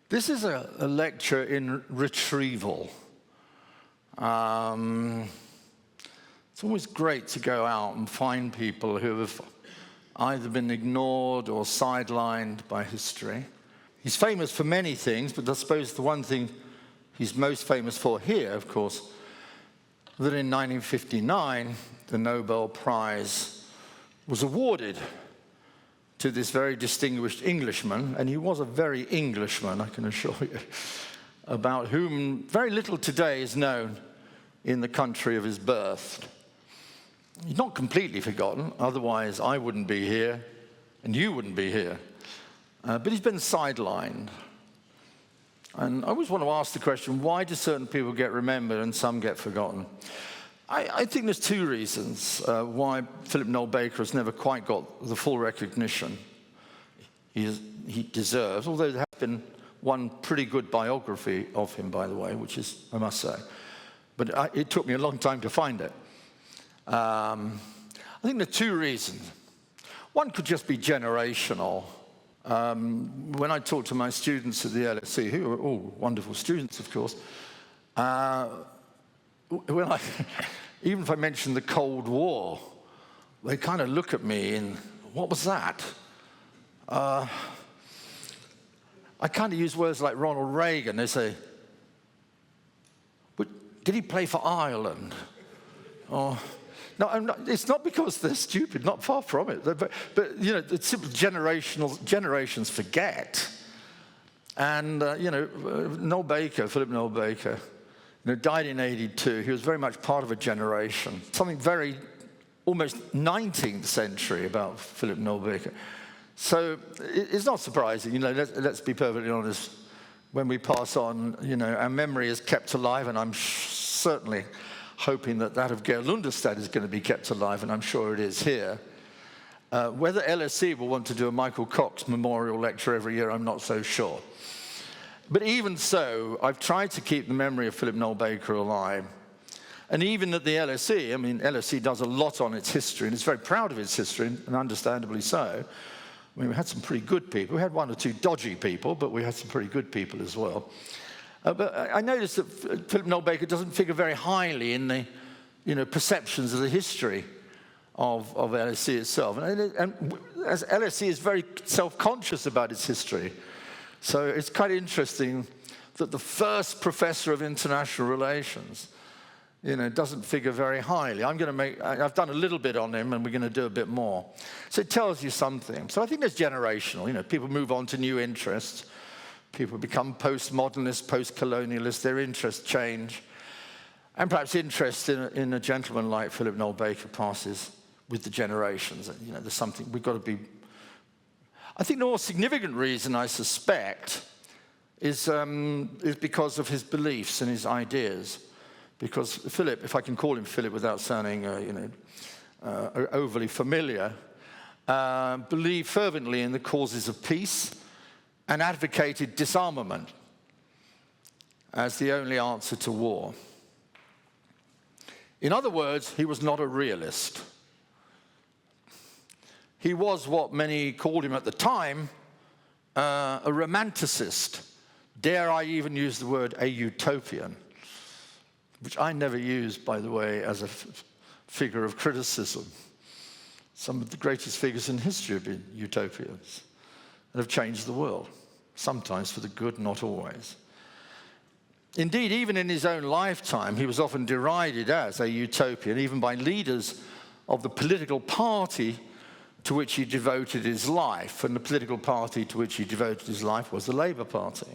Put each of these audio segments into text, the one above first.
This is a lecture in retrieval. It's always great to go out and find people who have either been ignored or sidelined by history. He's famous for many things, but I suppose the one thing he's most famous for here, of course, that in 1959, the Nobel Prize was awarded to this very distinguished Englishman, and he was a very Englishman, I can assure you, about whom very little today is known in the country of his birth. He's not completely forgotten, otherwise I wouldn't be here, and you wouldn't be here. But he's been sidelined. And I always want to ask the question, why do certain people get remembered and some get forgotten? I think there's two reasons why Philip Noel-Baker has never quite got the full recognition he deserves, although there has been one pretty good biography of him, by the way, which is, I must say. But it took me a long time to find it. I think there are two reasons. One could just be generational. When I talk to my students at the LSE, who are all wonderful students, of course, even if I mention the Cold War, they kind of look at me and, what was that? I kind of use words like Ronald Reagan. They say, but did he play for Ireland? Or, no, it's not because they're stupid, not far from it. But you know, it's simple generations forget. And, Philip Noel-Baker, died in 82. He was very much part of a generation. Something very, almost 19th century about Philip Noel-Baker. So it's not surprising, let's be perfectly honest. When we pass on, our memory is kept alive, and I'm certainly hoping that of Georg Lunderstad is going to be kept alive, and I'm sure it is here. Whether LSE will want to do a Michael Cox memorial lecture every year, I'm not so sure. But even so, I've tried to keep the memory of Philip Noel-Baker alive. And even at the LSE, LSE does a lot on its history, and it's very proud of its history, and understandably so. We had some pretty good people. We had one or two dodgy people, but we had some pretty good people as well. But I noticed that Philip Noel-Baker doesn't figure very highly in the perceptions of the history of LSE itself. And as LSE is very self-conscious about its history. So it's quite interesting that the first professor of international relations, doesn't figure very highly. I've done a little bit on him, and we're going to do a bit more. So it tells you something. So I think that's generational. People move on to new interests. People become postmodernists, post-colonialists. Their interests change. And perhaps interest in a gentleman like Philip Noel-Baker passes with the generations. There's something we've got to be. I think the more significant reason, I suspect, is because of his beliefs and his ideas. Because Philip, if I can call him Philip without sounding, overly familiar, believed fervently in the causes of peace and advocated disarmament as the only answer to war. In other words, he was not a realist. He was what many called him at the time, a romanticist. Dare I even use the word a utopian, which I never use, by the way, as a figure of criticism. Some of the greatest figures in history have been utopians and have changed the world, sometimes for the good, not always. Indeed, even in his own lifetime, he was often derided as a utopian, even by leaders of the political party to which he devoted his life. And the political party to which he devoted his life was the Labour Party.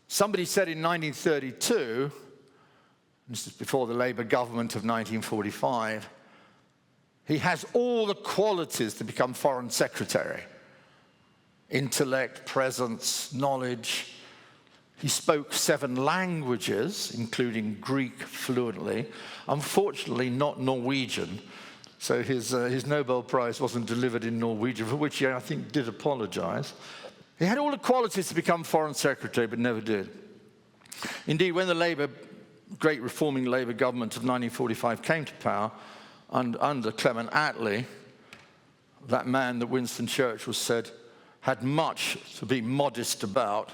Somebody said in 1932, this is before the Labour government of 1945, he has all the qualities to become Foreign Secretary. Intellect, presence, knowledge. He spoke 7 languages, including Greek fluently. Unfortunately, not Norwegian. So his Nobel Prize wasn't delivered in Norwegian, for which he, I think, did apologize. He had all the qualities to become Foreign Secretary, but never did. Indeed, when the great reforming Labour government of 1945 came to power, under Clement Attlee, that man that Winston Churchill said had much to be modest about,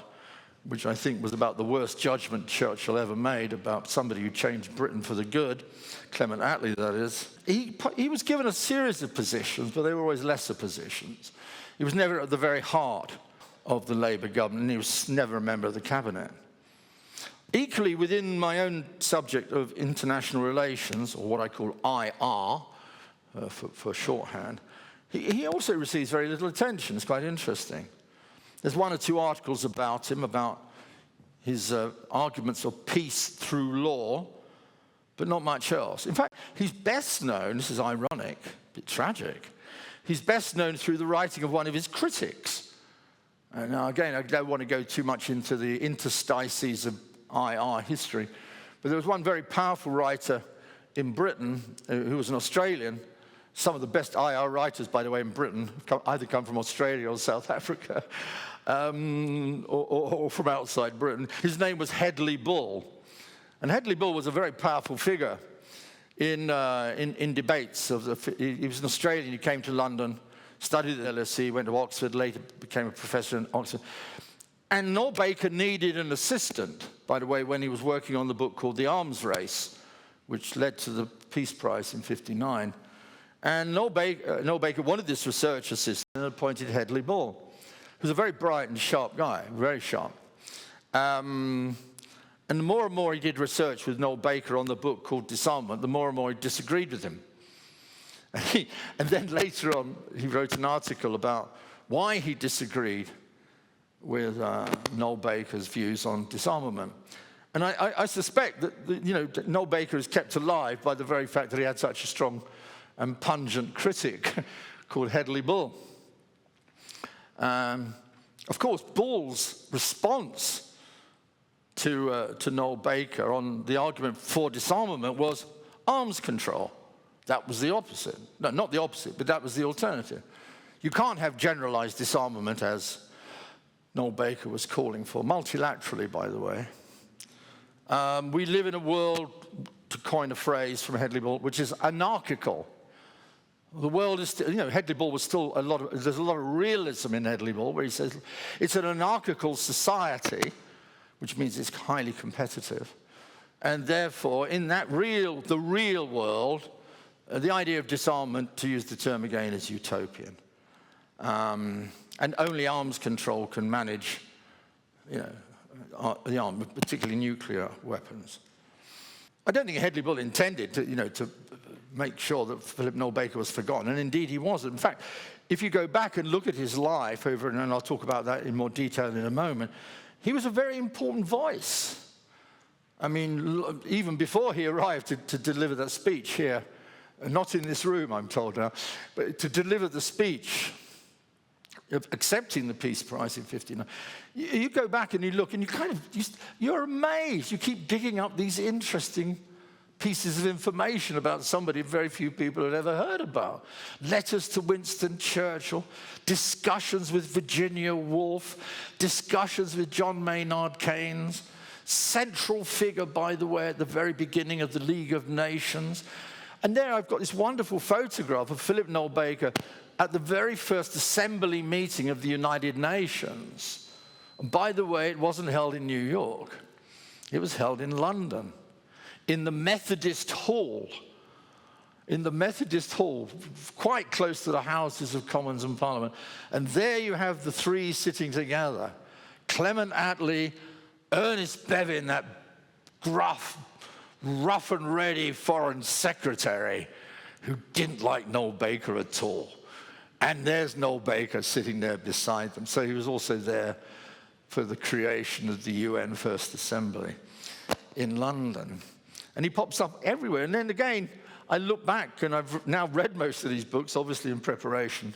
which I think was about the worst judgment Churchill ever made about somebody who changed Britain for the good, Clement Attlee, that is. He was given a series of positions, but they were always lesser positions. He was never at the very heart of the Labour government, and he was never a member of the cabinet. Equally, within my own subject of international relations, or what I call IR, for shorthand, he also receives very little attention. It's quite interesting. There's one or two articles about him, about his arguments of peace through law, but not much else. In fact, he's best known, this is ironic, a bit tragic, he's best known through the writing of one of his critics. Now, again, I don't want to go too much into the interstices of IR history, but there was one very powerful writer in Britain who was an Australian. Some of the best IR writers, by the way, in Britain either come from Australia or South Africa, or from outside Britain. His name was Hedley Bull. And Hedley Bull was a very powerful figure in debates. He was an Australian. He came to London, studied at LSE, went to Oxford, later became a professor in Oxford. And Noel-Baker needed an assistant, by the way, when he was working on the book called The Arms Race, which led to the Peace Prize in '59. And Noel-Baker wanted this research assistant and appointed Hedley Bull, who's a very bright and sharp guy, very sharp. And the more and more he did research with Noel-Baker on the book called Disarmament, the more and more he disagreed with him. And then later on, he wrote an article about why he disagreed with Noel-Baker's views on disarmament. And I suspect that Noel-Baker is kept alive by the very fact that he had such a strong and pungent critic called Hedley Bull. Of course, Bull's response to Noel-Baker on the argument for disarmament was arms control. That was the opposite. No, not the opposite, but that was the alternative. You can't have generalized disarmament, as Noel-Baker was calling for, multilaterally, by the way. We live in a world, to coin a phrase from Hedley Bull, which is anarchical. The world is still, Hedley Bull was still there's a lot of realism in Hedley Bull, where he says it's an anarchical society, which means it's highly competitive. And therefore, in the real world, the idea of disarmament, to use the term again, is utopian. And only arms control can manage, the arms, particularly nuclear weapons. I don't think Hedley Bull intended to make sure that Philip Noel-Baker was forgotten, and indeed he wasn't. In fact, if you go back and look at his life and I'll talk about that in more detail in a moment, he was a very important voice. I mean, even before he arrived to deliver that speech here, not in this room, I'm told now, but to deliver the speech of accepting the Peace Prize in '59, you go back and you look and you're amazed. You keep digging up these interesting pieces of information about somebody very few people had ever heard about. Letters to Winston Churchill, discussions with Virginia Woolf, discussions with John Maynard Keynes, central figure, by the way, at the very beginning of the League of Nations. And there I've got this wonderful photograph of Philip Noel-Baker at the very first assembly meeting of the United Nations. And by the way, it wasn't held in New York. It was held in London, in the Methodist Hall. In the Methodist Hall, quite close to the Houses of Commons and Parliament. And there you have the three sitting together. Clement Attlee, Ernest Bevin, that gruff, rough and ready foreign secretary who didn't like Noel-Baker at all. And there's Noel-Baker sitting there beside them. So he was also there for the creation of the UN First Assembly in London. And he pops up everywhere. And then again, I look back, and I've now read most of these books, obviously in preparation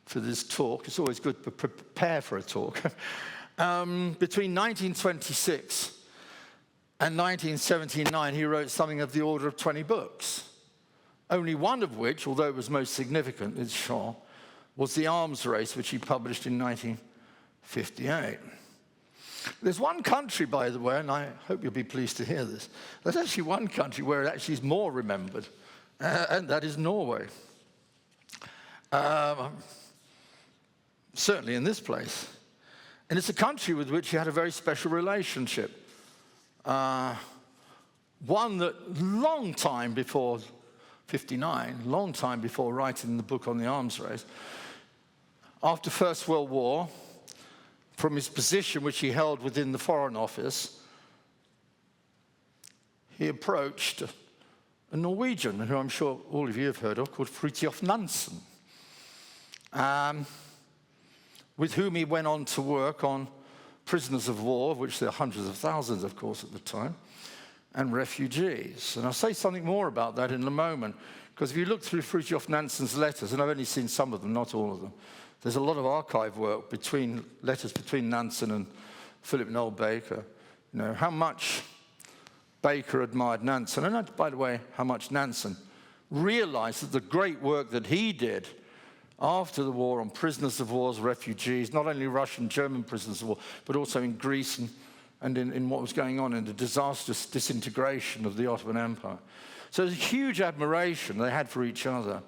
for this talk. It's always good to prepare for a talk. Between 1926 and 1979, he wrote something of the order of 20 books, only one of which, although it was most significant, it's sure, was The Arms Race, which he published in 1958. There's one country, by the way, and I hope you'll be pleased to hear this, there's actually one country where it actually is more remembered, and that is Norway. certainly in this place. And it's a country with which he had a very special relationship. One that long time before 59, long time before writing the book on the arms race, after First World War, from his position which he held within the Foreign Office, he approached a Norwegian, who I'm sure all of you have heard of, called Fritjof Nansen, with whom he went on to work on prisoners of war, of which there are hundreds of thousands, of course, at the time, and refugees. And I'll say something more about that in a moment, because if you look through Fritjof Nansen's letters, and I've only seen some of them, not all of them, there's a lot of archive work between letters between Nansen and Philip Noel-Baker. You know, how much Baker admired Nansen, and by the way, how much Nansen realized that the great work that he did after the war on prisoners of war, refugees, not only Russian, German prisoners of war, but also in Greece and in what was going on in the disastrous disintegration of the Ottoman Empire. So there's a huge admiration they had for each other.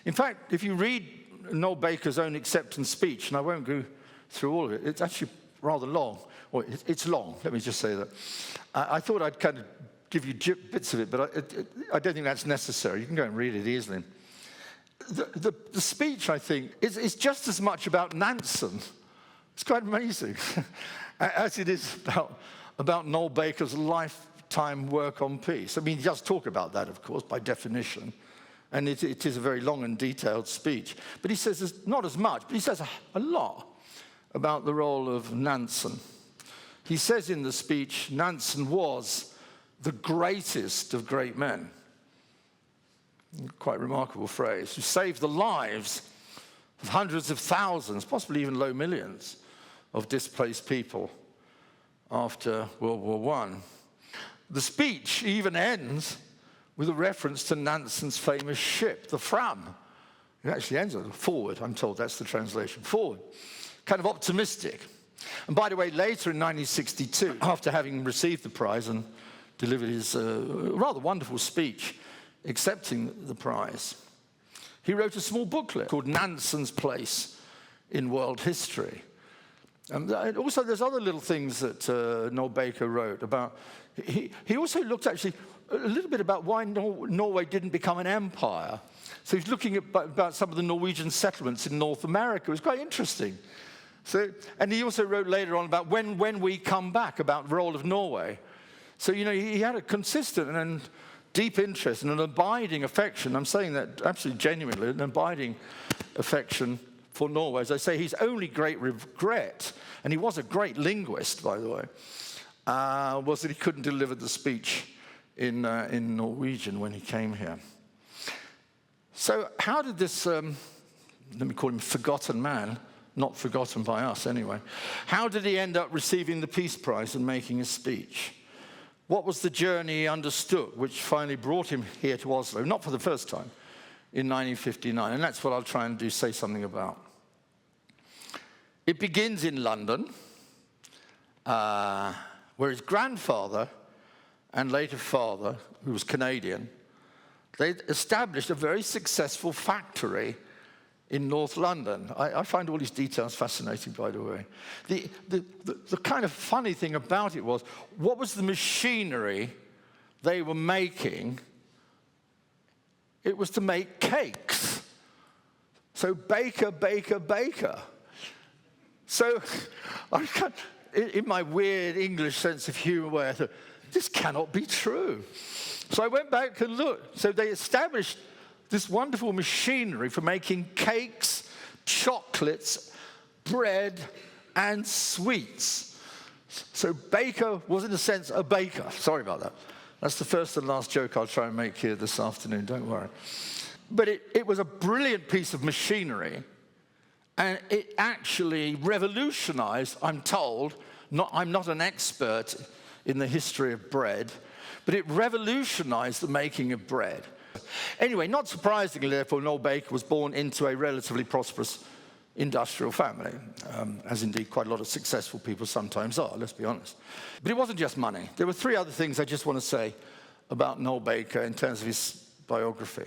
In fact, if you read Noel Baker's own acceptance speech, and I won't go through all of it, it's actually rather long. Well, it's long, let me just say that. I thought I'd kind of give you bits of it, but I don't think that's necessary. You can go and read it easily. The speech, I think, is just as much about Nansen. It's quite amazing, as it is about Noel Baker's lifetime work on peace. I mean, he does talk about that, of course, by definition, and it is a very long and detailed speech. But he says not as much, but he says a lot about the role of Nansen. He says in the speech, Nansen was the greatest of great men. Quite a remarkable phrase. Who saved the lives of hundreds of thousands, possibly even low millions, of displaced people after World War I. The speech even ends with a reference to Nansen's famous ship, the Fram. It actually ends with forward, I'm told that's the translation, forward. Kind of optimistic. And by the way, later in 1962, after having received the prize and delivered his rather wonderful speech accepting the prize, he wrote a small booklet called Nansen's Place in World History. And also there's other little things that Noel Baker wrote about. He also looked actually a little bit about why Norway didn't become an empire. So he's looking at about some of the Norwegian settlements in North America. It was quite interesting. So, and he also wrote later on about when we come back, about the role of Norway. So, you know, he had a consistent and deep interest and an abiding affection. I'm saying that absolutely genuinely, an abiding affection for Norway. As I say, his only great regret, and he was a great linguist, by the way, was that he couldn't deliver the speech in Norwegian when he came here. So how did this, let me call him forgotten man, not forgotten by us anyway, how did he end up receiving the Peace Prize and making a speech? What was the journey he undertook which finally brought him here to Oslo, not for the first time, in 1959? And that's what I'll try and say something about. It begins in London, where his grandfather and later father, who was Canadian, they established a very successful factory in North London. I find all these details fascinating, by the way. The kind of funny thing about it was, what was the machinery they were making? It was to make cakes. So baker, baker, baker. So in my weird English sense of humor, I thought, this cannot be true. So I went back and looked. So they established this wonderful machinery for making cakes, chocolates, bread, and sweets. So Baker was, in a sense, a baker. Sorry about that. That's the first and last joke I'll try and make here this afternoon, don't worry. But it was a brilliant piece of machinery, and it actually revolutionized, I'm told, I'm not an expert in the history of bread, but it revolutionized the making of bread. Anyway, not surprisingly, therefore, Noel Baker was born into a relatively prosperous industrial family, as indeed quite a lot of successful people sometimes are, let's be honest. But it wasn't just money. There were three other things I just want to say about Noel Baker in terms of his biography.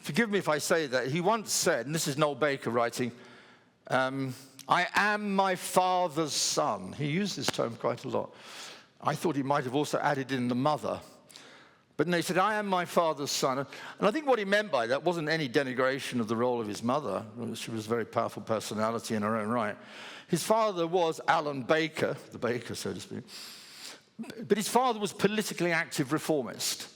forgive me if I say that, he once said, and this is Noel-Baker writing, I am my father's son. He used this term quite a lot. I thought he might have also added in the mother. But no, he said, I am my father's son. And I think what he meant by that wasn't any denigration of the role of his mother. She was a very powerful personality in her own right. His father was Alan Baker, the baker, so to speak. But his father was politically active reformist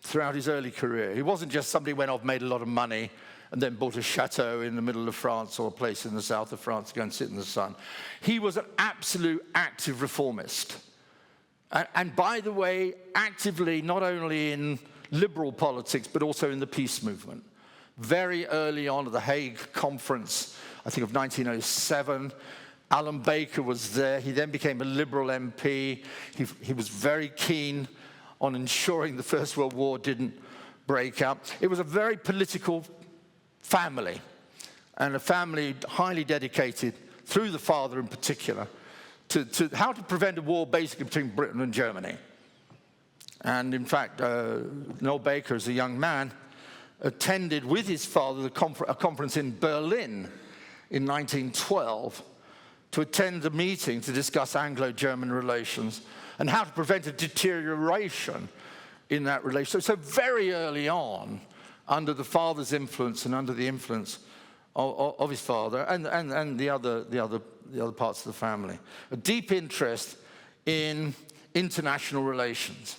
throughout his early career. He wasn't just somebody who went off, made a lot of money, and then bought a chateau in the middle of France or a place in the south of France to go and sit in the sun. He was an absolute active reformist. And by the way, actively not only in liberal politics, but also in the peace movement. Very early on at the Hague Conference, I think of 1907, Alan Baker was there. He then became a Liberal MP. He was very keen on ensuring the First World War didn't break out. It was a very political family, and a family highly dedicated, through the father in particular, to how to prevent a war basically between Britain and Germany. And in fact, Noel-Baker, as a young man, attended with his father a conference in Berlin in 1912 to attend a meeting to discuss Anglo-German relations and how to prevent a deterioration in that relation. So very early on, under the father's influence and under the influence of his father and the other parts of the family, a deep interest in international relations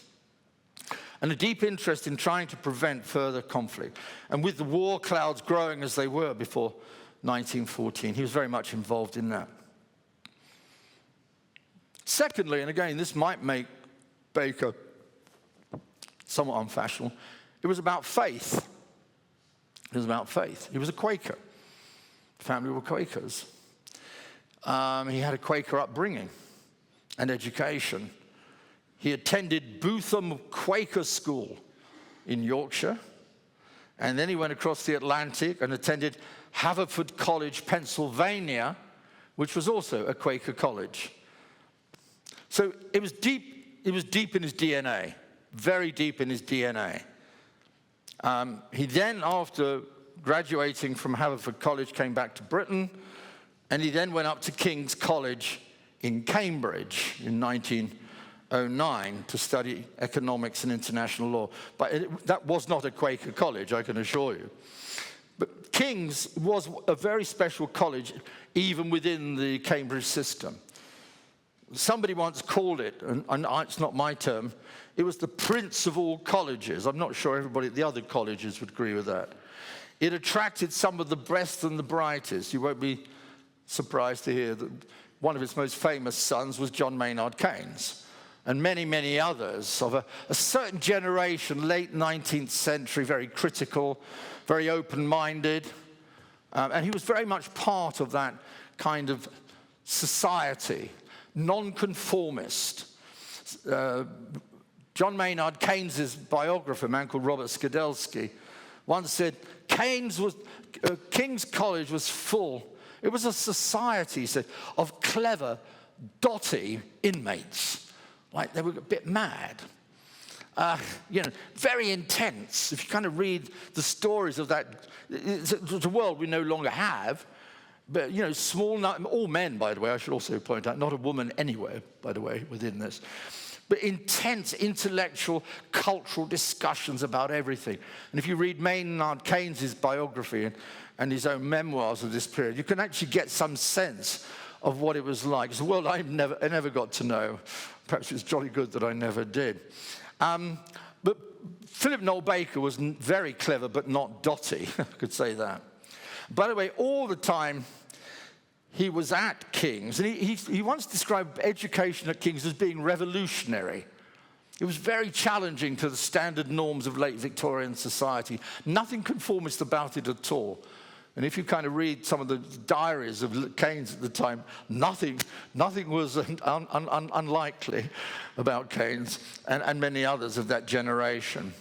and a deep interest in trying to prevent further conflict. And with the war clouds growing as they were before 1914, he was very much involved in that. Secondly, and again, this might make Baker somewhat unfashionable, it was about faith. It was about faith. He was a Quaker. The family were Quakers. He had a Quaker upbringing and education. He attended Bootham Quaker School in Yorkshire, and then he went across the Atlantic and attended Haverford College, Pennsylvania, which was also a Quaker college. So it was deep in his DNA, very deep in his DNA. He then, after graduating from Haverford College, came back to Britain, and he then went up to King's College in Cambridge in 1909 to study economics and international law. But that was not a Quaker college, I can assure you. But King's was a very special college, even within the Cambridge system. Somebody once called it, and it's not my term, it was the prince of all colleges. I'm not sure everybody at the other colleges would agree with that. It attracted some of the best and the brightest. You won't be surprised to hear that one of its most famous sons was John Maynard Keynes, and many, many others of a certain generation, late 19th century, very critical, very open-minded, and he was very much part of that kind of society, non-conformist. John Maynard Keynes' biographer, a man called Robert Skidelsky, once said, King's College was full. It was a society, he said, of clever, dotty inmates. Like they were a bit mad. Very intense. If you kind of read the stories of that, it's a world we no longer have. But, small, all men, by the way, I should also point out, not a woman anywhere, by the way, within this. But intense intellectual, cultural discussions about everything. And if you read Maynard Keynes' biography and his own memoirs of this period, you can actually get some sense of what it was like. It's a world I never got to know. Perhaps it's jolly good that I never did. But Philip Noel-Baker was very clever, but not dotty, I could say that. By the way, all the time he was at King's, and he once described education at King's as being revolutionary. It was very challenging to the standard norms of late Victorian society. Nothing conformist about it at all. And if you kind of read some of the diaries of Keynes at the time, nothing was unlikely about Keynes and many others of that generation.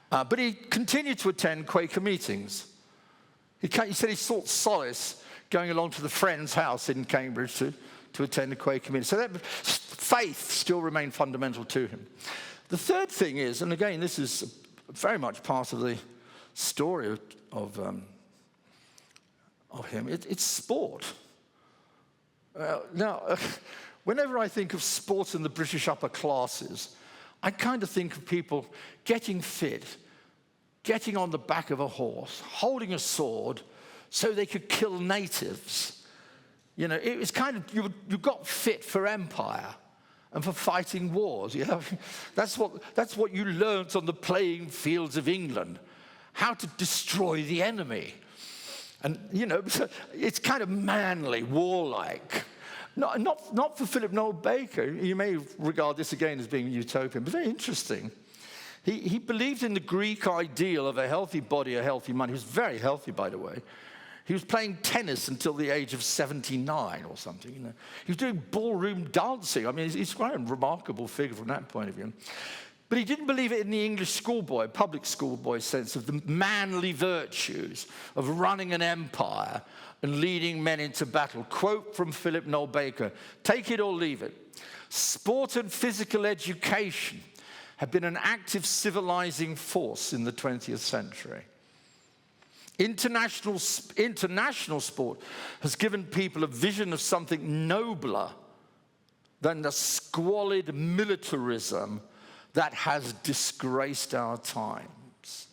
But he continued to attend Quaker meetings. He said he sought solace going along to the Friends' house in Cambridge to attend a Quaker meeting. So that faith still remained fundamental to him. The third thing is, and again, this is very much part of the story of him. It's sport. Now, whenever I think of sport in the British upper classes, I kind of think of people getting fit, getting on the back of a horse, holding a sword so they could kill natives. You know, it was kind of, you got fit for empire and for fighting wars. You know? That's what you learnt on the playing fields of England, how to destroy the enemy. And, you know, it's kind of manly, warlike. Not for Philip Noel-Baker. You may regard this again as being utopian, but very interesting. He believed in the Greek ideal of a healthy body, a healthy mind. He was very healthy, by the way. He was playing tennis until the age of 79 or something. You know. He was doing ballroom dancing. I mean, he's quite a remarkable figure from that point of view. But he didn't believe it in the English schoolboy, public schoolboy sense of the manly virtues of running an empire and leading men into battle. Quote from Philip Noel-Baker, "Take it or leave it. Sport and physical education have been an active civilizing force in the 20th century. International sport has given people a vision of something nobler than the squalid militarism that has disgraced our times.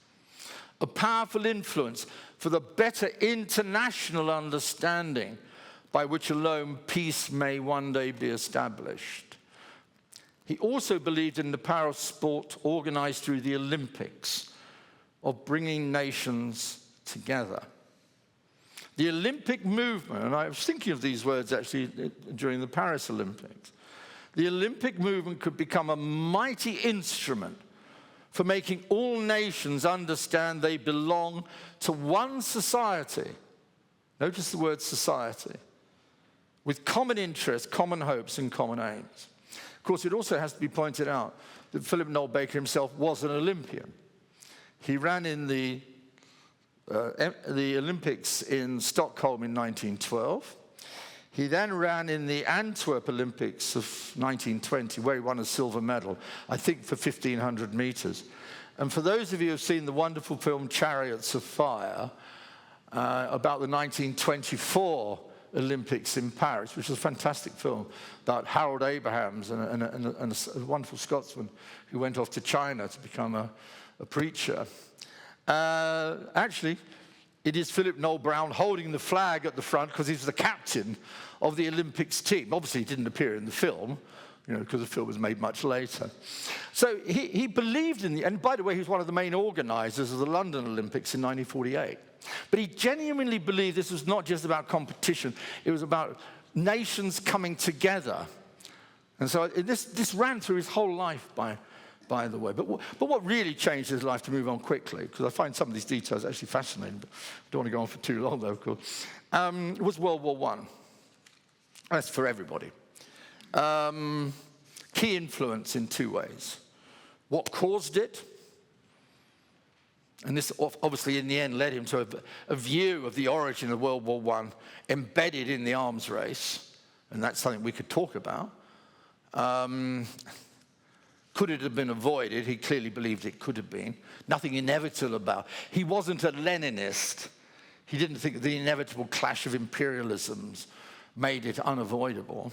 A powerful influence for the better international understanding by which alone peace may one day be established." He also believed in the power of sport organized through the Olympics, of bringing nations together. The Olympic movement, and I was thinking of these words actually during the Paris Olympics, the Olympic movement could become a mighty instrument for making all nations understand they belong to one society. Notice the word society. With common interests, common hopes, and common aims. Of course, it also has to be pointed out that Philip Noel-Baker himself was an Olympian. He ran in the Olympics in Stockholm in 1912. He then ran in the Antwerp Olympics of 1920, where he won a silver medal, I think for 1,500 meters. And for those of you who have seen the wonderful film Chariots of Fire, about the 1924 Olympics in Paris, which is a fantastic film about Harold Abrahams and a wonderful Scotsman who went off to China to become a preacher. Actually, it is Philip Noel Brown holding the flag at the front because he's the captain of the Olympics team. Obviously, he didn't appear in the film, you know, because the film was made much later. So he believed in and by the way, he was one of the main organizers of the London Olympics in 1948. But he genuinely believed this was not just about competition, it was about nations coming together. And so this ran through his whole life, by the way. But what really changed his life, to move on quickly, because I find some of these details actually fascinating, but I don't want to go on for too long, though, of course, was World War I. That's for everybody. Key influence in two ways. What caused it? And this obviously in the end led him to a view of the origin of World War I embedded in the arms race. And that's something we could talk about. Could it have been avoided? He clearly believed it could have been. Nothing inevitable about it. He wasn't a Leninist. He didn't think the inevitable clash of imperialisms made it unavoidable.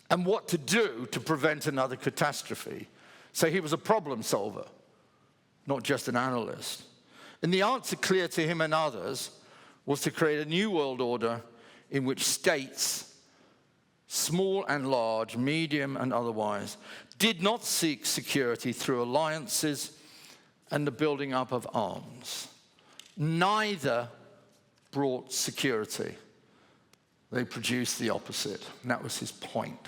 And what to do to prevent another catastrophe. So he was a problem solver, not just an analyst. And the answer, clear to him and others, was to create a new world order in which states, small and large, medium and otherwise, did not seek security through alliances and the building up of arms. Neither brought security. They produced the opposite, and that was his point.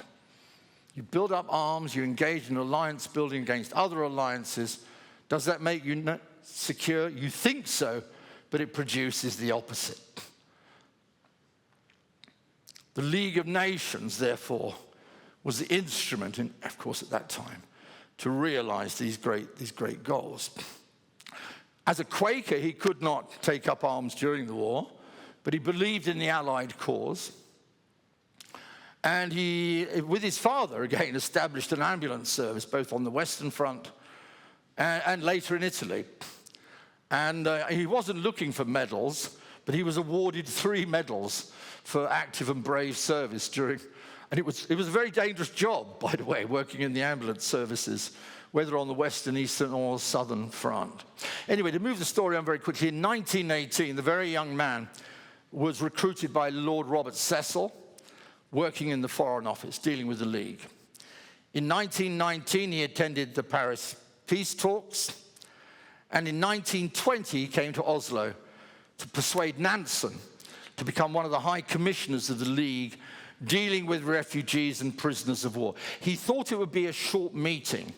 You build up arms, you engage in alliance building against other alliances. Does that make you secure? You think so, but it produces the opposite. The League of Nations, therefore, was the instrument, of course, at that time, to realize these great goals. As a Quaker, he could not take up arms during the war, but he believed in the Allied cause. And he, with his father, again, established an ambulance service both on the Western Front and later in Italy. And he wasn't looking for medals, but he was awarded 3 medals for active and brave service during, and it was a very dangerous job, by the way, working in the ambulance services, whether on the western, eastern, or southern front. Anyway, to move the story on very quickly, in 1918, the very young man was recruited by Lord Robert Cecil, working in the Foreign Office, dealing with the League. In 1919, he attended the Paris peace talks, and in 1920, he came to Oslo to persuade Nansen to become one of the high commissioners of the League dealing with refugees and prisoners of war. He thought it would be a short meeting.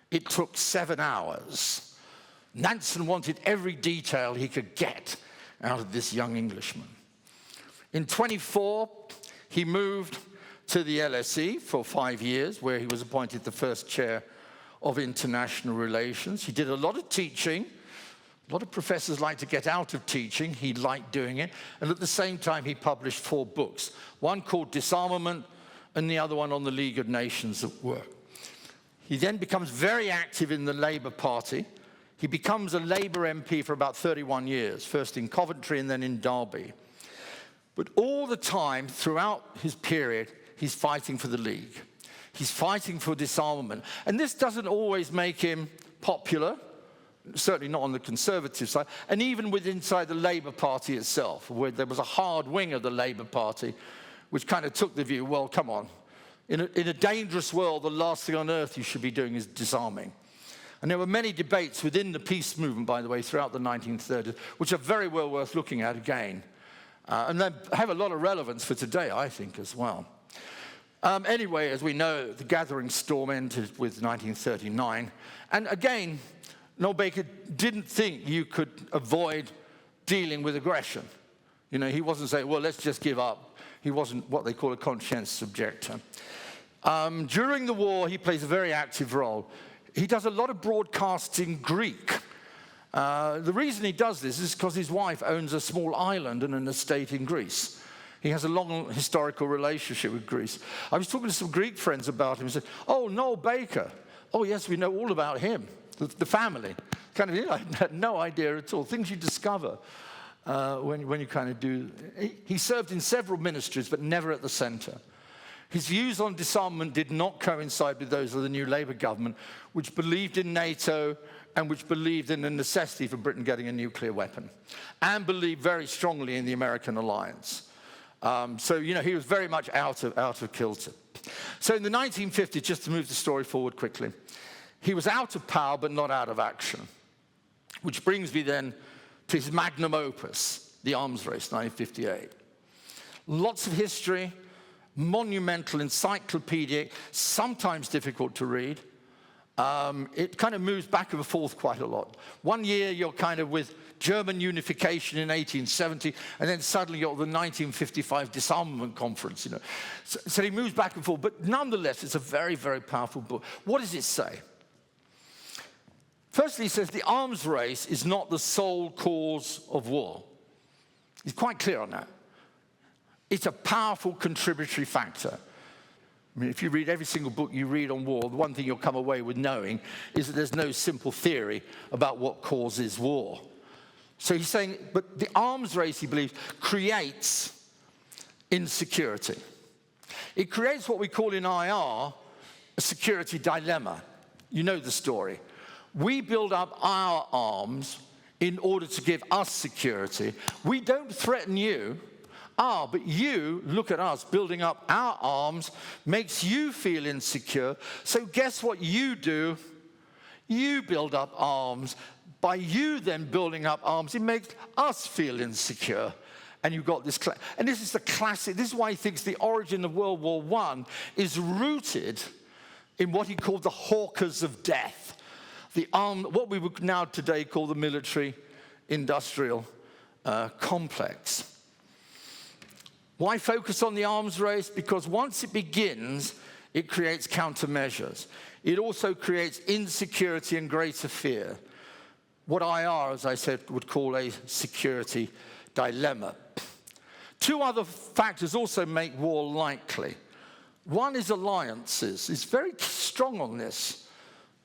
It took 7 hours. Nansen wanted every detail he could get out of this young Englishman. In 1924, he moved to the LSE for 5 years, where he was appointed the first chair of international relations. He did a lot of teaching. A lot of professors like to get out of teaching. He liked doing it. And at the same time, he published 4 books, one called Disarmament and the other one on the League of Nations at Work. He then becomes very active in the Labour Party. He becomes a Labour MP for about 31 years, first in Coventry and then in Derby. But all the time, throughout his period, he's fighting for the League. He's fighting for disarmament. And this doesn't always make him popular, certainly not on the Conservative side, and even inside the Labour Party itself, where there was a hard wing of the Labour Party, which kind of took the view, well, come on, in a dangerous world, the last thing on earth you should be doing is disarming. And there were many debates within the peace movement, by the way, throughout the 1930s, which are very well worth looking at again. And they have a lot of relevance for today, I think, as well. Anyway, as we know, the gathering storm ended with 1939. And again, Noel-Baker didn't think you could avoid dealing with aggression. You know, he wasn't saying, well, let's just give up. He wasn't what they call a conscientious objector. During the war, he plays a very active role. He does a lot of broadcasting Greek. The reason he does this is because his wife owns a small island and an estate in Greece. He has a long historical relationship with Greece. I was talking to some Greek friends about him and said, oh, Noel-Baker. Oh, yes, we know all about him, the family. Kind of, I had no idea at all. Things you discover when you kind of do. He served in several ministries, but never at the center. His views on disarmament did not coincide with those of the new Labour government, which believed in NATO and which believed in the necessity for Britain getting a nuclear weapon, and believed very strongly in the American alliance. So, you know, he was very much out of kilter. So in the 1950s, just to move the story forward quickly, he was out of power but not out of action, which brings me then to his magnum opus, the arms race, 1958. Lots of history, monumental, encyclopedic, sometimes difficult to read. It kind of moves back and forth quite a lot. One year you're kind of with German unification in 1870, and then suddenly you're at the 1955 disarmament conference. You know, so he moves back and forth. But nonetheless, it's a very, very powerful book. What does it say? Firstly, he says the arms race is not the sole cause of war. He's quite clear on that. It's a powerful contributory factor. I mean, if you read every single book you read on war, the one thing you'll come away with knowing is that there's no simple theory about what causes war. So he's saying, but the arms race, he believes, creates insecurity. It creates what we call in IR a security dilemma. You know the story. We build up our arms in order to give us security. We don't threaten you. But you, look at us, building up our arms makes you feel insecure. So guess what you do? You build up arms. By you then building up arms, it makes us feel insecure. And you've got this, and this is the classic, this is why he thinks the origin of World War I is rooted in what he called the hawkers of death. What we would now today call the military-industrial complex. Why focus on the arms race? Because once it begins, it creates countermeasures. It also creates insecurity and greater fear. What IR, as I said, would call a security dilemma. 2 other factors also make war likely. One is alliances. It's very strong on this.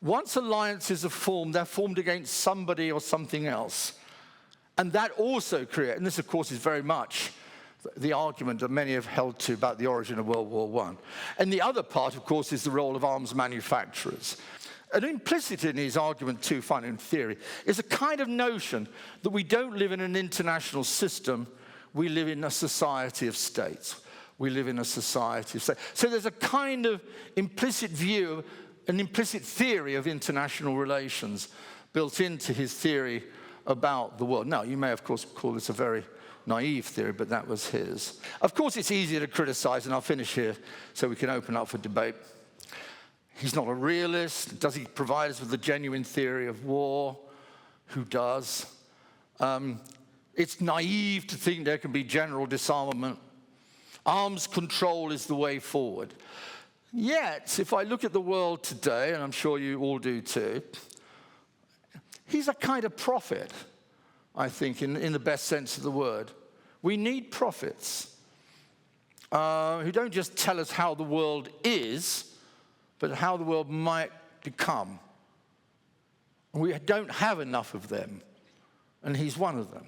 Once alliances are formed, they're formed against somebody or something else. And that also creates, and this of course is very much the argument that many have held to about the origin of World War I. And the other part, of course, is the role of arms manufacturers. And implicit in his argument too, finally in theory, is a kind of notion that we don't live in an international system, we live in a society of states. We live in a society of states. So there's a kind of implicit view, an implicit theory of international relations built into his theory about the world. Now, you may, of course, call this a very naive theory, but that was his. Of course, it's easier to criticize, and I'll finish here so we can open up for debate. He's not a realist. Does he provide us with a genuine theory of war? Who does? It's naive to think there can be general disarmament. Arms control is the way forward. Yet, if I look at the world today, and I'm sure you all do too, he's a kind of prophet, I think, in the best sense of the word. We need prophets who don't just tell us how the world is, but how the world might become. We don't have enough of them, and he's one of them.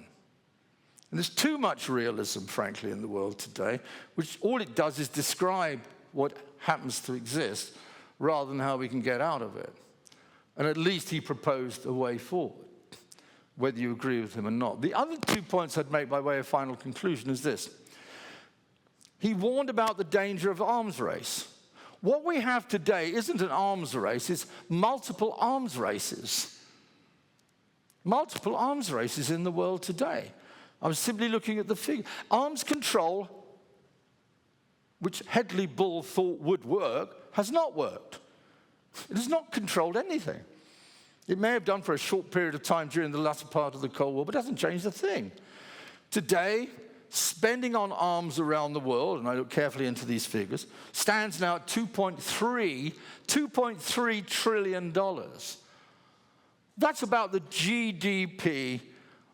And there's too much realism, frankly, in the world today, which all it does is describe what happens to exist rather than how we can get out of it. And at least he proposed a way forward, whether you agree with him or not. The other 2 points I'd make by way of final conclusion is this. He warned about the danger of arms race. What we have today isn't an arms race, it's multiple arms races. Multiple arms races in the world today. I was simply looking at the figure. Arms control, which Hedley Bull thought would work, has not worked. It has not controlled anything. It may have done for a short period of time during the latter part of the Cold War, but it hasn't changed a thing. Today, spending on arms around the world, and I look carefully into these figures, stands now at $2.3 trillion. That's about the GDP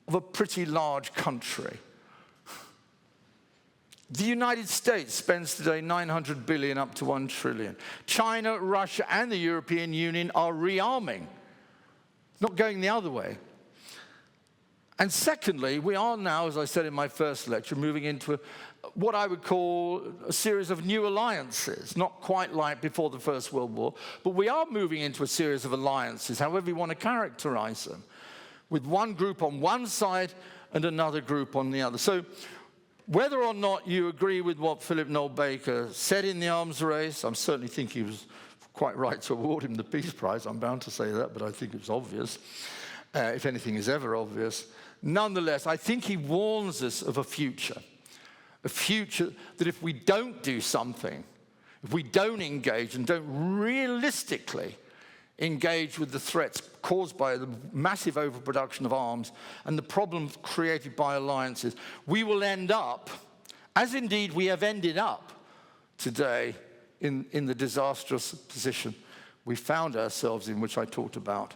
of a pretty large country. The United States spends today $900 billion up to $1 trillion. China, Russia, and the European Union are rearming, not going the other way. And secondly, we are now, as I said in my first lecture, moving into what I would call a series of new alliances, not quite like before the First World War, but we are moving into a series of alliances, however you want to characterize them, with one group on one side and another group on the other. So whether or not you agree with what Philip Noel-Baker said in the arms race, I certainly think he was quite right to award him the Peace Prize. I'm bound to say that, but I think it's obvious, if anything is ever obvious. Nonetheless, I think he warns us of a future that if we don't do something, if we don't engage and don't realistically engage with the threats caused by the massive overproduction of arms and the problems created by alliances, we will end up, as indeed we have ended up today, in the disastrous position we found ourselves in, which I talked about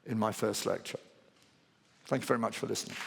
in my first lecture. Thank you very much for listening.